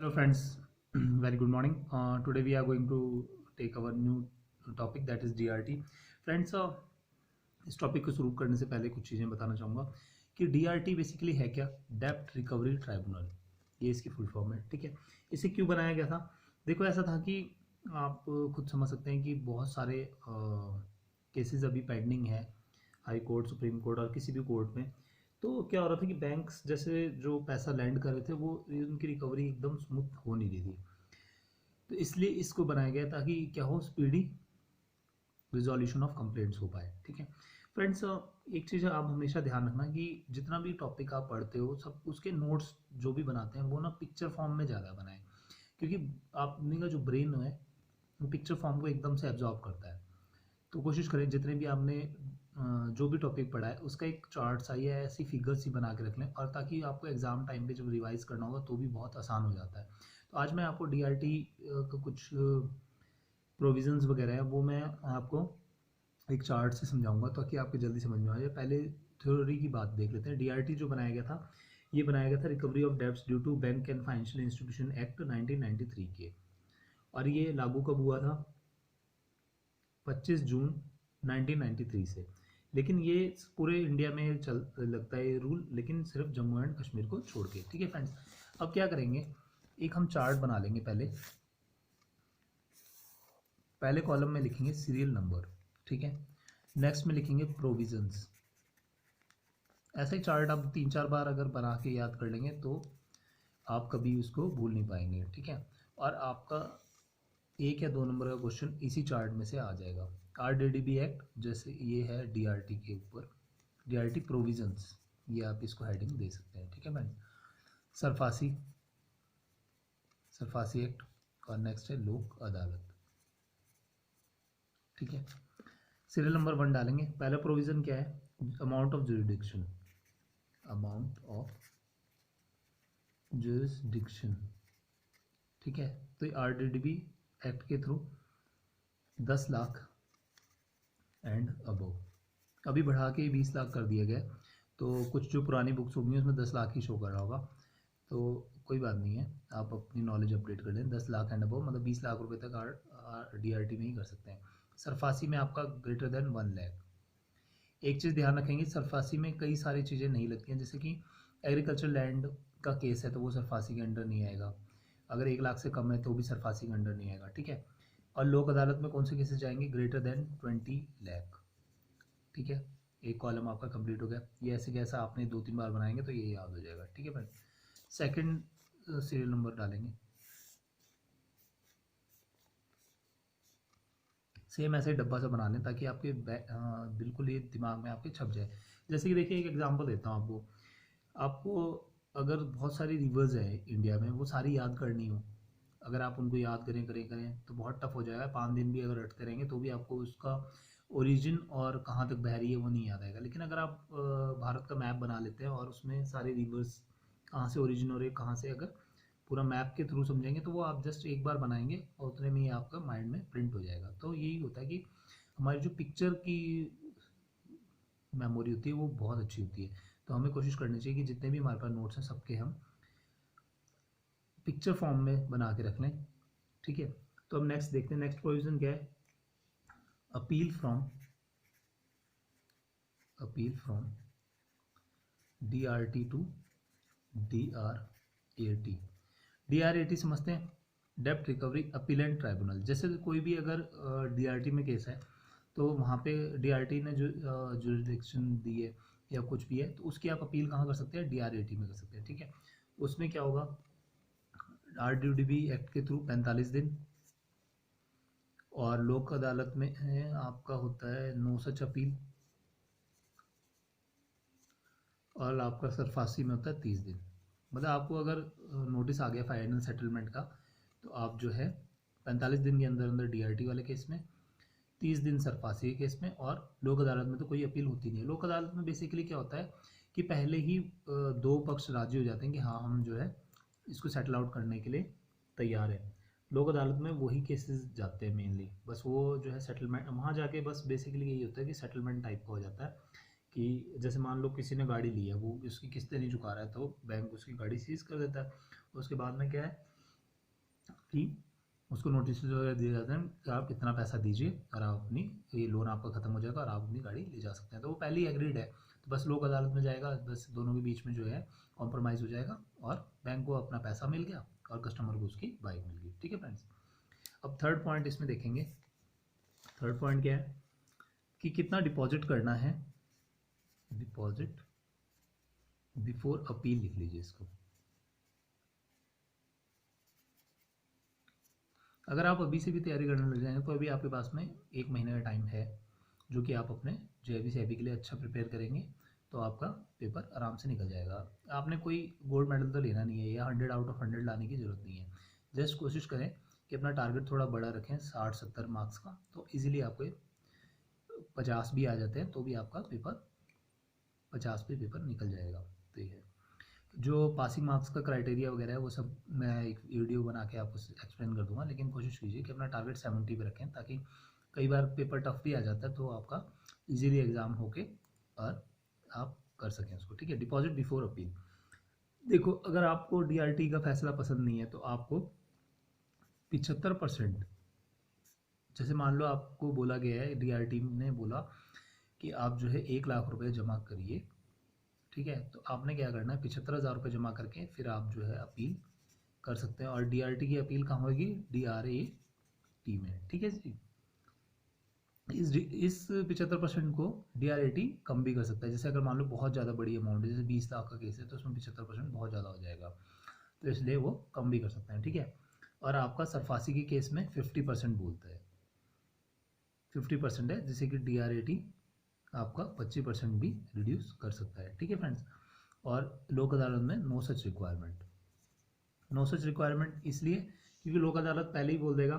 Hello friends, very good morning. Today we are going to take our new topic that is DRT. Friends, इस topic को शुरू करने से पहले कुछ चीज़ें बताना चाहूँगा कि DRT बेसिकली है क्या। डेब्ट रिकवरी ट्राइब्यूनल, ये इसकी फुल फॉर्म है। ठीक है, इसे क्यों बनाया गया था? देखो, ऐसा था कि आप खुद समझ सकते हैं कि बहुत सारे केसेस अभी पेंडिंग है हाई कोर्ट, सुप्रीम कोर्ट और किसी भी कोर्ट में। तो क्या हो रहा था कि बैंक्स जैसे जो पैसा लैंड कर रहे थे वो उनकी रिकवरी एकदम स्मूथ हो नहीं रही थी। तो इसलिए इसको बनाया गया ताकि क्या हो, स्पीडी रिजोल्यूशन ऑफ कंप्लेंट्स हो पाए। ठीक है फ्रेंड्स, एक चीज़ आप हमेशा ध्यान रखना कि जितना भी टॉपिक आप पढ़ते हो सब उसके नोट्स जो भी बनाते हैं वो ना पिक्चर फॉर्म में ज़्यादा बनाएं, क्योंकि आपने का जो ब्रेन है वो पिक्चर फॉर्म को एकदम से एब्जॉर्ब करता है। तो कोशिश करें जितने भी आपने जो भी टॉपिक पढ़ा है उसका एक चार्ट सा या ऐसी फिगर्स ही बना के रख लें, और ताकि आपको एग्ज़ाम टाइम पे जब रिवाइज करना होगा तो भी बहुत आसान हो जाता है। तो आज मैं आपको डीआरटी का कुछ प्रोविजंस वगैरह है वो मैं आपको एक चार्ट से समझाऊंगा ताकि आपको जल्दी समझ में आ जाए। पहले थ्योरी की बात देख लेते हैं। डीआरटी जो बनाया गया था, ये बनाया गया था recovery of debts due to bank and financial institution act 1993 के, और ये लागू कब हुआ था? 25 जून 1993 से। लेकिन ये पूरे इंडिया में चल लगता है ये रूल, लेकिन सिर्फ जम्मू एंड कश्मीर को छोड़ के। ठीक है फ्रेंड्स, अब क्या करेंगे, एक हम चार्ट बना लेंगे। पहले कॉलम में लिखेंगे सीरियल नंबर। ठीक है, नेक्स्ट में लिखेंगे प्रोविजंस। ऐसा ही चार्ट आप 3-4 बार अगर बना के याद कर लेंगे तो आप कभी उसको भूल नहीं पाएंगे। ठीक है, और आपका 1 या 2 नंबर का क्वेश्चन इसी चार्ट में से आ जाएगा। RDDB एक्ट, जैसे ये है DRT के ऊपर, DRT प्रोविजंस, ये आप इसको हेडिंग दे सकते हैं। ठीक है मैम, सरफासी सरफासी एक्ट, और नेक्स्ट है लोक अदालत। ठीक है, सीरियल नंबर 1 डालेंगे। पहला प्रोविज़न क्या है? Amount of jurisdiction, amount of jurisdiction. ठीक है, तो RDDB एक्ट के थ्रू 10 लाख एंड अबव। अभी बढ़ा के 20 लाख कर दिया गया, तो कुछ जो पुरानी बुक्स होंगी उसमें 10 लाख ही शो कर रहा होगा, तो कोई बात नहीं है, आप अपनी नॉलेज अपडेट कर लें। 10 लाख एंड अबव मतलब 20 लाख रुपए तक DRT में ही कर सकते हैं। सरफासी में आपका ग्रेटर देन 1 लाख। एक चीज़ ध्यान रखेंगे, सरफासी में कई सारी चीज़ें नहीं लगती हैं, जैसे कि एग्रीकल्चर लैंड का केस है तो वो सरफासी के अंडर नहीं आएगा। अगर 1 लाख से कम है तो भी सरफासी के अंडर नहीं आएगा। ठीक है, और लोक अदालत में कौन से केसेस जाएंगे? Greater than 20 lakh. ठीक है, एक कॉलम आपका कंप्लीट हो गया। ये ऐसे कैसा आपने 2-3 बार बनाएंगे तो ये याद हो जाएगा। ठीक है भाई, सेकंड सीरियल नंबर डालेंगे। सेम ऐसे डब्बा सा बना लें ताकि आपके बिल्कुल ये दिमाग में आपके छप जाए। जैसे कि देखिए, एक एग्जांपल देता हूँ आपको। आपको अगर बहुत सारी रिवर्स है इंडिया में, वो सारी याद करनी हो, अगर आप उनको याद करें करें करें तो बहुत टफ हो जाएगा। 5 दिन भी अगर रटते रहेंगे तो भी आपको उसका ओरिजिन और कहाँ तक बह रही है वो नहीं याद आएगा। लेकिन अगर आप भारत का मैप बना लेते हैं और उसमें सारे रिवर्स कहाँ से ओरिजिन हो रहे हैं कहाँ से, अगर पूरा मैप के थ्रू समझेंगे तो वो आप जस्ट एक बार बनाएंगे और उतने में ही आपका माइंड में प्रिंट हो जाएगा। तो यही होता है कि हमारी जो पिक्चर की मेमोरी होती है वो बहुत अच्छी होती है। तो हमें कोशिश करनी चाहिए कि जितने भी हमारे पास नोट्स हैं सबके हम पिक्चर फॉर्म में बना के रख लें। ठीक है, तो अब नेक्स्ट देखते हैं। नेक्स्ट प्रोविजन क्या है? Appeal from DRT to DRAT। DRAT समझते हैं, डेप्ट रिकवरी अपीलेंट ट्राइब्यूनल। जैसे कोई भी अगर DRT में केस है तो वहाँ पे DRT ने जो जुरिडिक्शन दी है या कुछ भी है तो उसकी आप अपील कहाँ कर सकते हैं? DRAT में कर सकते हैं। ठीक है, उसमें क्या होगा? RDDB एक्ट के थ्रू 45 दिन, और लोक अदालत में है आपका होता है 9 सच अपील, और आपका सरफासी में होता है 30 दिन। मतलब आपको अगर नोटिस आ गया फाइनल सेटलमेंट का तो आप जो है 45 दिन के अंदर अंदर DRT वाले केस में, 30 दिन सरफासी के केस में, और लोक अदालत में तो कोई अपील होती नहीं है। लोक अदालत में बेसिकली क्या होता है कि पहले ही दो पक्ष राजी हो जाते हैं कि हाँ हम जो है इसको सेटल आउट करने के लिए तैयार है। लोक अदालत में वही केसेस जाते हैं मेनली, बस वो जो है सेटलमेंट वहाँ जाके बस बेसिकली यही होता है कि सेटलमेंट टाइप का हो जाता है कि जैसे मान लो किसी ने गाड़ी ली है, वो उसकी किस्तें नहीं चुका रहा है तो बैंक उसकी गाड़ी सीज कर देता है। उसके बाद में क्या है कि उसको नोटिस वगैरह दिए जाते हैं कि आप इतना पैसा दीजिए और आप अपनी ये लोन आपका ख़त्म हो जाएगा और आप अपनी गाड़ी ले जा सकते हैं। तो वो पहले ही एग्रीड है, तो बस लोक अदालत में जाएगा, बस दोनों के बीच में जो है कॉम्प्रोमाइज़ हो जाएगा और बैंक को अपना पैसा मिल गया और कस्टमर को उसकी बाइक मिल गई। ठीक है फ्रेंड्स। अब थर्ड पॉइंट इसमें देखेंगे। थर्ड पॉइंट क्या है कि कितना डिपॉजिट करना है। डिपॉजिट बिफोर अपील लिख लीजिए इसको। अगर आप अभी से भी तैयारी करने लग जाएंगे तो अभी आपके पास में 1 महीने का टाइम है, जो कि आप अपने जेबी सेबी के लिए अच्छा प्रिपेयर करेंगे तो आपका पेपर आराम से निकल जाएगा। आपने कोई गोल्ड मेडल तो लेना नहीं है या 100 आउट ऑफ 100 लाने की ज़रूरत नहीं है। जस्ट कोशिश करें कि अपना टारगेट थोड़ा बड़ा रखें, 60-70 मार्क्स का, तो इजीली आपको 50 भी आ जाते हैं तो भी आपका पेपर 50 पे पेपर निकल जाएगा। तो ये जो पासिंग मार्क्स का क्राइटेरिया वगैरह है वो सब मैं एक वीडियो बना के आपको एक्सप्लेन कर दूंगा, लेकिन कोशिश कीजिए कि अपना टारगेट 70 पे रखें, ताकि कई बार पेपर टफ भी आ जाता है तो आपका इजीली एग्ज़ाम होके और आप कर सकें उसको। ठीक है। Deposit before appeal. देखो, अगर आपको डीआरटी का फैसला पसंद नहीं है तो आपको 75%, जैसे मान लो आपको बोला गया है, डीआरटी ने बोला कि आप जो है 1 लाख रुपए जमा करिए। ठीक है। तो आपने क्या करना है, 75,000 रुपये जमा करके फिर आप जो है अपील कर सकते हैं। और डीआरटी की अपील कहाँ होगी, डीआरएटी में। ठीक है जी। इस 75% को डीआरएटी कम भी कर सकता है। जैसे अगर मान लो बहुत ज़्यादा बड़ी अमाउंट है, जैसे 20 लाख का केस है, तो उसमें 75% बहुत ज़्यादा हो जाएगा, तो इसलिए वो कम भी कर सकते हैं। ठीक है। और आपका सरफासी के केस में 50% बोलता है, 50% है, जैसे कि डीआरएटी आपका 25% भी रिड्यूस कर सकता है। ठीक है फ्रेंड्स। और लोक अदालत में no such requirement. No such requirement इसलिए क्योंकि लोक अदालत पहले ही बोल देगा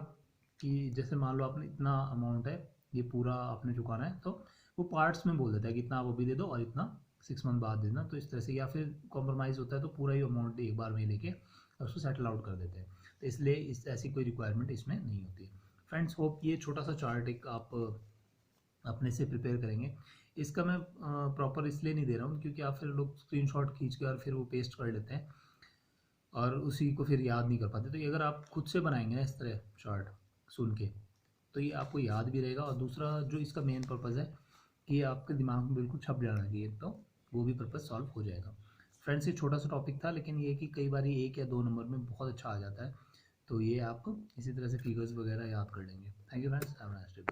कि जैसे मान लो आपने इतना अमाउंट है, ये पूरा आपने चुकाना है, तो वो पार्ट्स में बोल देता है कि इतना आप अभी दे दो और इतना 6 मंथ बाद देना। तो इस तरह से, या फिर कॉम्प्रोमाइज़ होता है तो पूरा ही अमाउंट एक बार में लेके उसको सेटल आउट कर देते हैं। तो इसलिए इस ऐसी कोई रिक्वायरमेंट इसमें नहीं होती। फ्रेंड्स, होप ये छोटा सा चार्ट एक आप अपने से प्रिपेयर करेंगे। इसका मैं प्रॉपर इसलिए नहीं दे रहा हूँ क्योंकि आप फिर लोग स्क्रीनशॉट खींच के और फिर वो पेस्ट कर लेते हैं और उसी को फिर याद नहीं कर पाते। तो ये अगर आप खुद से बनाएंगे ना इस तरह चार्ट सुन के, तो ये आपको याद भी रहेगा। और दूसरा जो इसका मेन पर्पज़ है कि ये आपके दिमाग में बिल्कुल छप जाना चाहिए, तो वो भी पर्पज़ सॉल्व हो जाएगा। फ्रेंड्स, ये छोटा सा टॉपिक था, लेकिन ये कि कई बार 1 या 2 नंबर में बहुत अच्छा आ जाता है, तो ये आप इसी तरह से फिगर्स वगैरह याद कर लेंगे। Thank you friends, have a nice day.